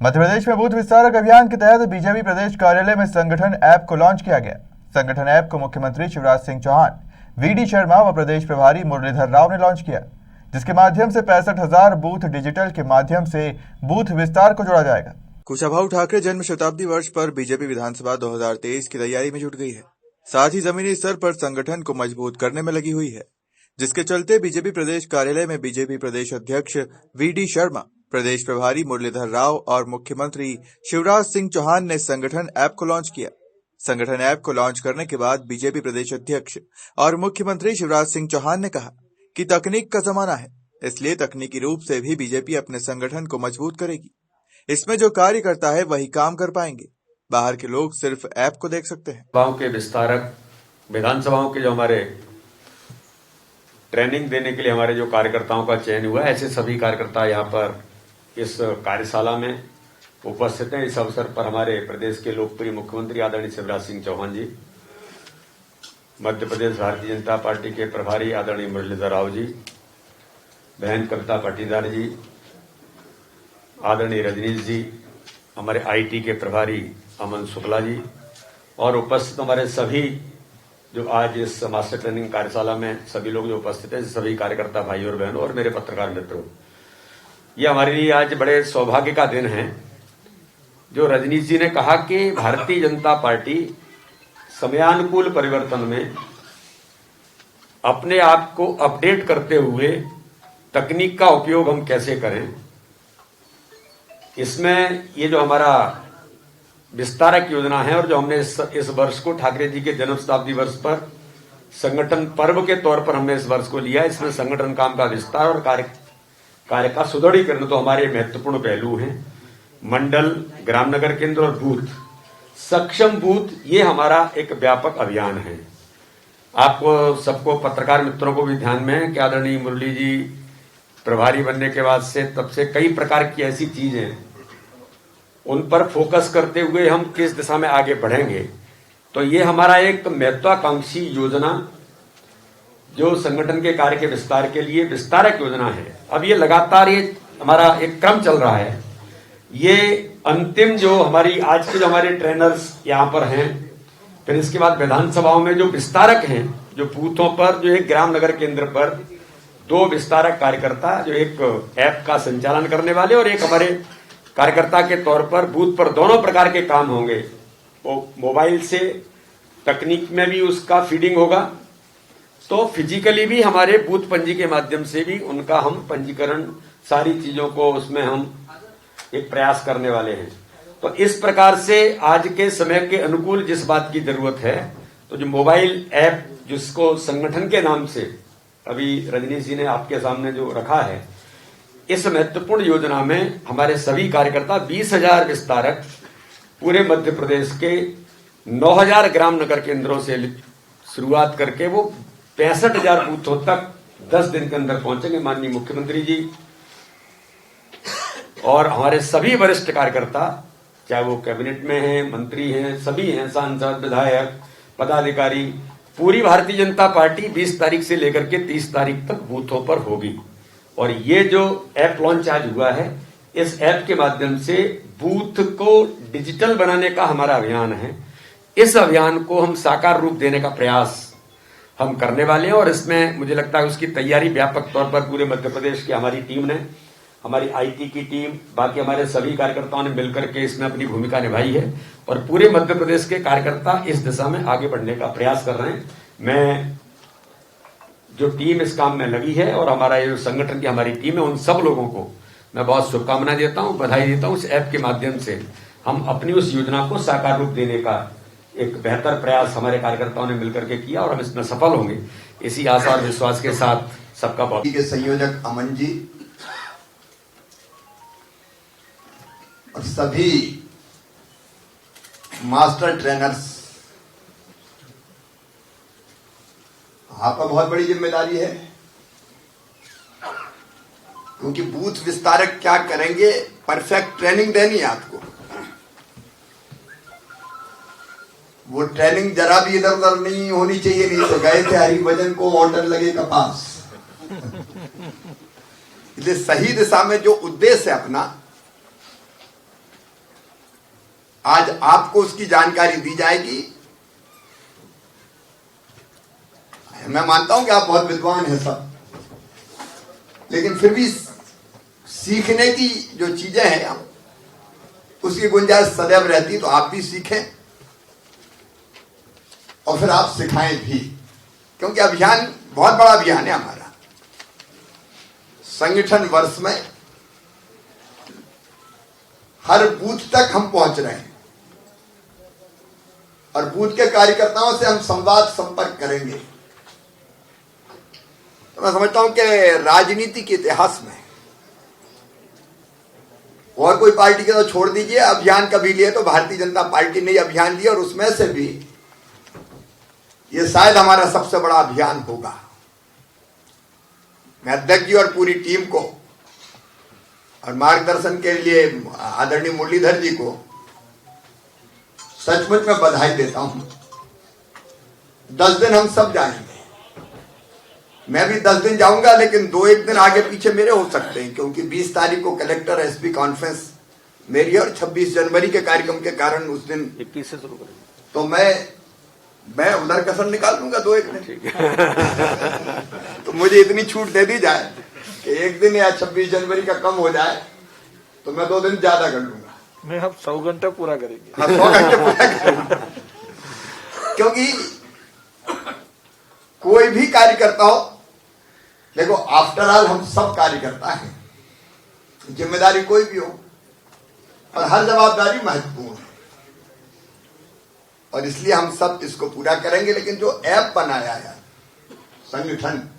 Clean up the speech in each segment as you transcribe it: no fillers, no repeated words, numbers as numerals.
मध्य प्रदेश में बूथ विस्तारक अभियान के तहत बीजेपी प्रदेश कार्यालय में संगठन ऐप को लॉन्च किया गया। संगठन ऐप को मुख्यमंत्री शिवराज सिंह चौहान, वीडी शर्मा व प्रदेश प्रभारी मुरलीधर राव ने लॉन्च किया, जिसके माध्यम से 65,000 बूथ डिजिटल के माध्यम से बूथ विस्तार को जोड़ा जाएगा। कुशाभाऊ ठाकरे जन्म शताब्दी वर्ष पर बीजेपी विधानसभा 2023 की तैयारी में जुट गई है। साथ ही जमीनी स्तर पर संगठन को मजबूत करने में लगी हुई है, जिसके चलते बीजेपी प्रदेश कार्यालय में बीजेपी प्रदेश अध्यक्ष वीडी शर्मा, प्रदेश प्रभारी मुरलीधर राव और मुख्यमंत्री शिवराज सिंह चौहान ने संगठन ऐप को लॉन्च किया। संगठन ऐप को लॉन्च करने के बाद बीजेपी प्रदेश अध्यक्ष और मुख्यमंत्री शिवराज सिंह चौहान ने कहा कि तकनीक का जमाना है, इसलिए तकनीकी रूप से भी बीजेपी अपने संगठन को मजबूत करेगी। इसमें जो कार्य करता है वही काम कर पाएंगे। बाहर के लोग सिर्फ ऐप को देख सकते हैं। गांव के विस्तारक विधानसभाओं के जो हमारे ट्रेनिंग देने के लिए हमारे जो कार्यकर्ताओं का चयन हुआ है, ऐसे सभी कार्यकर्ता यहाँ पर इस कार्यशाला में उपस्थित हैं। इस अवसर पर हमारे प्रदेश के लोकप्रिय मुख्यमंत्री आदरणीय शिवराज सिंह चौहान जी, मध्य प्रदेश भारतीय जनता पार्टी के प्रभारी आदरणीय मुरलीधर राव जी, बहन कविता पाटीदार जी, आदरणीय रजनीश जी, हमारे आईटी के प्रभारी अमन शुक्ला जी और उपस्थित हमारे सभी जो आज इस मास्टर ट्रेनिंग कार्यशाला में सभी लोग जो उपस्थित हैं, सभी कार्यकर्ता भाई और बहनों और मेरे पत्रकार मित्रों, ये हमारे लिए आज बड़े सौभाग्य का दिन है। जो रजनीश जी ने कहा कि भारतीय जनता पार्टी समयानुकूल परिवर्तन में अपने आप को अपडेट करते हुए तकनीक का उपयोग हम कैसे करें, इसमें ये जो हमारा विस्तारक योजना है और जो हमने इस वर्ष को ठाकरे जी के जन्म शताब्दी वर्ष पर संगठन पर्व के तौर पर हमने इस वर्ष को लिया, इसमें संगठन काम का विस्तार और कार्य का सुदृढ़ीकरण तो हमारे महत्वपूर्ण पहलू हैं। मंडल, ग्राम नगर केंद्र और बूथ, सक्षम बूथ, ये हमारा एक व्यापक अभियान है। आपको सबको, पत्रकार मित्रों को भी ध्यान में है कि आदरणीय मुरली जी प्रभारी बनने के बाद से तब से कई प्रकार की ऐसी चीजें, उन पर फोकस करते हुए हम किस दिशा में आगे बढ़ेंगे। तो ये हमारा एक महत्वाकांक्षी योजना जो संगठन के कार्य के विस्तार के लिए विस्तारक योजना है। अब ये लगातार ये हमारा एक क्रम चल रहा है। ये अंतिम जो हमारी आज के जो हमारे ट्रेनर्स यहाँ पर हैं, फिर इसके बाद विधानसभाओं में जो विस्तारक हैं, जो बूथों पर, जो एक ग्राम नगर केंद्र पर 2 विस्तारक कार्यकर्ता, जो एक ऐप का संचालन करने वाले और एक हमारे कार्यकर्ता के तौर पर बूथ पर दोनों प्रकार के काम होंगे। वो मोबाइल से तकनीक में भी उसका फीडिंग होगा, तो फिजिकली भी हमारे बूथ पंजी के माध्यम से भी उनका हम पंजीकरण, सारी चीजों को उसमें हम एक प्रयास करने वाले हैं। तो इस प्रकार से आज के समय के अनुकूल जिस बात की जरूरत है, तो जो मोबाइल ऐप जिसको संगठन के नाम से अभी रजनीश जी ने आपके सामने जो रखा है, इस महत्वपूर्ण योजना में हमारे सभी कार्यकर्ता 20,000 विस्तारक पूरे मध्य प्रदेश के 9,000 ग्राम नगर केंद्रों से शुरुआत करके वो 65,000 बूथों तक 10 दिन के अंदर पहुंचेंगे। माननीय मुख्यमंत्री जी और हमारे सभी वरिष्ठ कार्यकर्ता, चाहे वो कैबिनेट में हैं, मंत्री हैं, सभी हैं, सांसद, विधायक, पदाधिकारी, पूरी भारतीय जनता पार्टी 20 तारीख से लेकर के 30 तारीख तक बूथों पर होगी। और ये जो ऐप लॉन्च आज हुआ है, इस ऐप के माध्यम से बूथ को डिजिटल बनाने का हमारा अभियान है। इस अभियान को हम साकार रूप देने का प्रयास हम करने वाले हैं और इसमें मुझे लगता है उसकी तैयारी व्यापक तौर पर पूरे मध्य प्रदेश की हमारी टीम ने, हमारी आईटी की टीम, बाकी हमारे सभी कार्यकर्ताओं ने मिलकर के इसमें अपनी भूमिका निभाई है और पूरे मध्य प्रदेश के कार्यकर्ता इस दिशा में आगे बढ़ने का प्रयास कर रहे हैं। मैं जो टीम इस काम में लगी है और हमारा ये संगठन की हमारी टीम है, उन सब लोगों को मैं बहुत शुभकामनाएं देता हूं, बधाई देता हूं। इस ऐप के माध्यम से हम अपनी उस योजना को साकार रूप देने का एक बेहतर प्रयास हमारे कार्यकर्ताओं ने मिलकर के किया और हम इसमें सफल होंगे, इसी आशा और विश्वास के साथ सबका बहुत के संयोजक अमन जी और सभी मास्टर ट्रेनर्स, आप पर बहुत बड़ी जिम्मेदारी है, क्योंकि बूथ विस्तारक क्या करेंगे, परफेक्ट ट्रेनिंग देनी है आपको। वो ट्रेनिंग जरा भी इधर उधर नहीं होनी चाहिए, नहीं तो गए थे हरिभजन को ऑर्डर लगे कपास। इसलिए सही दिशा में जो उद्देश्य है अपना, आज आपको उसकी जानकारी दी जाएगी। मैं मानता हूं कि आप बहुत विद्वान हैं सब, लेकिन फिर भी सीखने की जो चीजें हैं उसकी गुंजाइश सदैव रहती, तो आप भी सीखें और फिर आप सिखाएं भी, क्योंकि अभियान बहुत बड़ा अभियान है हमारा। संगठन वर्ष में हर बूथ तक हम पहुंच रहे हैं और बूथ के कार्यकर्ताओं से हम संवाद संपर्क करेंगे। तो मैं समझता हूं कि राजनीति के इतिहास में और कोई पार्टी के तो छोड़ दीजिए, अभियान कभी लिए तो भारतीय जनता पार्टी ने अभियान लिया और उसमें से भी ये शायद हमारा सबसे बड़ा अभियान होगा। मैं अध्यक्ष जी और पूरी टीम को और मार्गदर्शन के लिए आदरणीय मुरलीधर जी को सचमुच में बधाई देता हूं। 10 दिन हम सब जाएंगे, मैं भी 10 दिन जाऊंगा, लेकिन 2-1 दिन आगे पीछे मेरे हो सकते हैं, क्योंकि 20 तारीख को कलेक्टर एसपी कॉन्फ्रेंस मेरी और 26 जनवरी के कार्यक्रम के कारण उस दिन 21 से शुरू करेंगे, तो मैं उधर कसर निकाल लूंगा 2-1 दिन। तो मुझे इतनी छूट दे दी जाए कि 1 दिन या 26 जनवरी का कम हो जाए तो मैं 2 दिन ज्यादा कर लूंगा। नहीं, हम 100 घंटा पूरा करेंगे। हाँ, 100 घंटे पूरा करेंगे, क्योंकि कोई भी कार्यकर्ता हो, देखो आफ्टर ऑल हम सब कार्यकर्ता हैं, जिम्मेदारी कोई भी हो और हर जवाबदारी महत्वपूर्ण है और इसलिए हम सब इसको पूरा करेंगे। लेकिन जो ऐप बनाया है संगठन,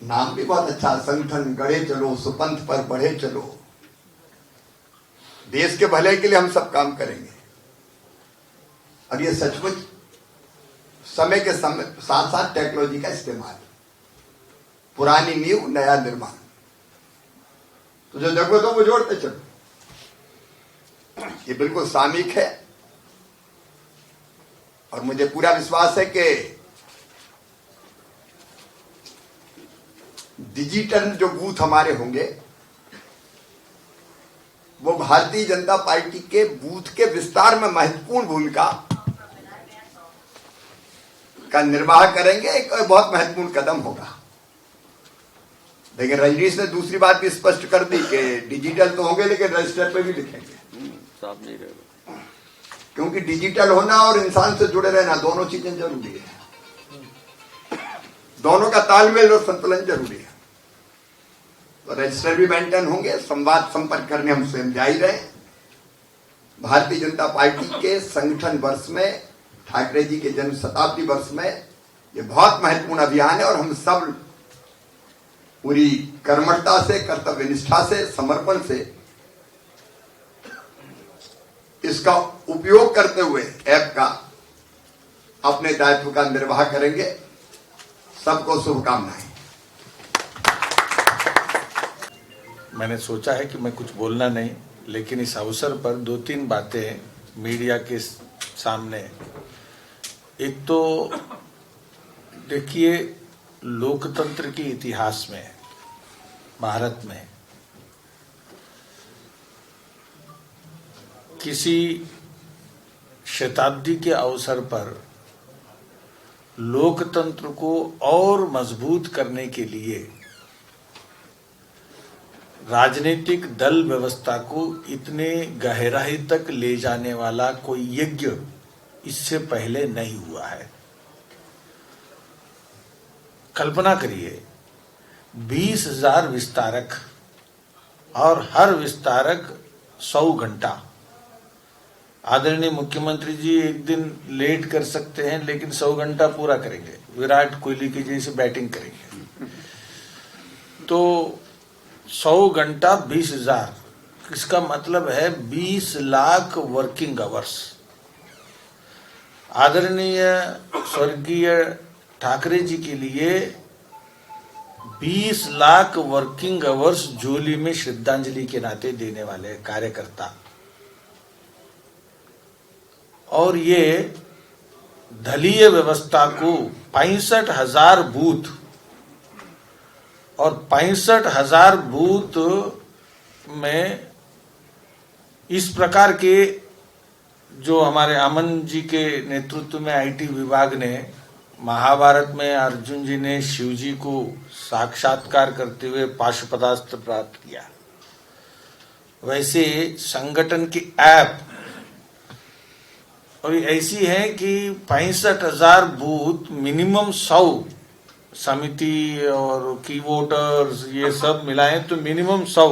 नाम भी बहुत अच्छा, संगठन गढ़े चलो सुपंथ पर बढ़े चलो, देश के भले के लिए हम सब काम करेंगे। और ये सचमुच समय के साथ साथ टेक्नोलॉजी का इस्तेमाल, पुरानी नींव नया निर्माण, तो जो जरूरत हो वो जोड़ते चलो। ये बिल्कुल सामयिक है और मुझे पूरा विश्वास है कि डिजिटल जो बूथ हमारे होंगे वो भारतीय जनता पार्टी के बूथ के विस्तार में महत्वपूर्ण भूमिका का निर्वाह करेंगे। एक बहुत महत्वपूर्ण कदम होगा। लेकिन रजनीश ने दूसरी बात भी स्पष्ट कर दी कि डिजिटल तो होंगे लेकिन रजिस्टर पे भी लिखेंगे, साफ नहीं रहेगा, क्योंकि डिजिटल होना और इंसान से जुड़े रहना दोनों चीजें जरूरी है, दोनों का तालमेल और संतुलन जरूरी है। तो रजिस्टर भी मेंटेन होंगे, संवाद संपर्क करने हम स्वयं जा ही रहे। भारतीय जनता पार्टी के संगठन वर्ष में, ठाकरे जी के जन्म शताब्दी वर्ष में ये बहुत महत्वपूर्ण अभियान है और हम सब पूरी कर्मठता से, कर्तव्य निष्ठा से, समर्पण से इसका उपयोग करते हुए ऐप का अपने दायित्व का निर्वाह करेंगे। सबको शुभकामनाएं। मैंने सोचा है कि मैं कुछ बोलना नहीं, लेकिन इस अवसर पर 2-3 बातें मीडिया के सामने। एक तो देखिए, लोकतंत्र के इतिहास में भारत में किसी शताब्दी के अवसर पर लोकतंत्र को और मजबूत करने के लिए राजनीतिक दल व्यवस्था को इतने गहराई तक ले जाने वाला कोई यज्ञ इससे पहले नहीं हुआ है। कल्पना करिए, 20,000 विस्तारक और हर विस्तारक 100 घंटा। आदरणीय मुख्यमंत्री जी एक दिन लेट कर सकते हैं, लेकिन 100 घंटा पूरा करेंगे, विराट कोहली की जैसे बैटिंग करेंगे। तो 100 घंटा 20,000, इसका मतलब है 20 लाख वर्किंग आवर्स। आदरणीय स्वर्गीय ठाकरे जी के लिए 20 लाख वर्किंग आवर्स झोली में श्रद्धांजलि के नाते देने वाले कार्यकर्ता। और ये दलीय व्यवस्था को 65,000 बूथ और 65,000 बूथ में इस प्रकार के जो हमारे अमन जी के नेतृत्व में आईटी विभाग ने महाभारत में अर्जुन जी ने शिव जी को साक्षात्कार करते हुए पाशुपतास्त्र प्राप्त किया, वैसे संगठन की ऐप और ऐसी है कि 65,000 बूथ मिनिमम 100 समिति और की वोटर्स ये सब मिलाएं तो मिनिमम 100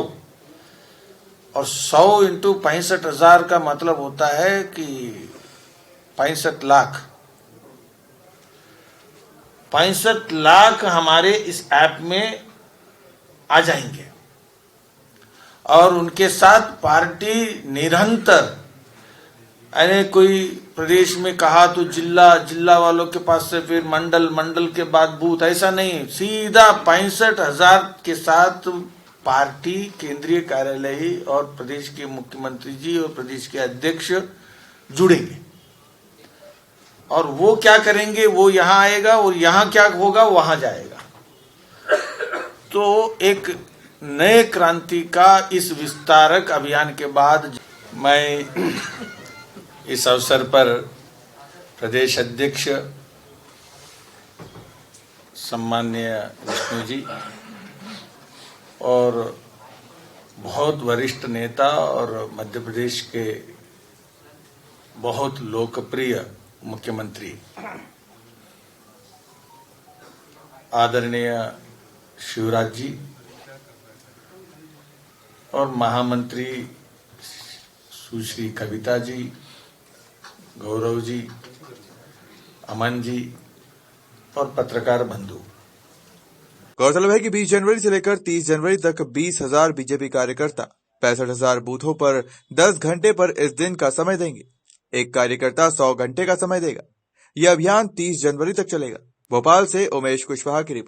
और 100 इंटू 65,000 का मतलब होता है कि 65 लाख 65 लाख हमारे इस ऐप में आ जाएंगे और उनके साथ पार्टी निरंतर, यानी कोई प्रदेश में कहा तो जिला वालों के पास से फिर मंडल के बाद बूथ, ऐसा नहीं, सीधा 65,000 के साथ पार्टी केंद्रीय कार्यालय और प्रदेश के मुख्यमंत्री जी और प्रदेश के अध्यक्ष जुड़ेंगे और वो क्या करेंगे, वो यहां आएगा और यहां क्या होगा वहां जाएगा। तो एक नए क्रांति का इस विस्तारक अभियान के बाद मैं इस अवसर पर प्रदेश अध्यक्ष सम्माननीय विष्णु जी और बहुत वरिष्ठ नेता और मध्य प्रदेश के बहुत लोकप्रिय मुख्यमंत्री आदरणीय शिवराज जी और महामंत्री सुश्री कविता जी, गौरव जी, अमन जी और पत्रकार बंधु। गौरतलब है कि 20 जनवरी से लेकर 30 जनवरी तक 20,000 बीजेपी कार्यकर्ता 65,000 बूथों पर 10 घंटे पर इस दिन का समय देंगे। एक कार्यकर्ता 100 घंटे का समय देगा। यह अभियान 30 जनवरी तक चलेगा। भोपाल से उमेश कुशवाहा की रिपोर्ट।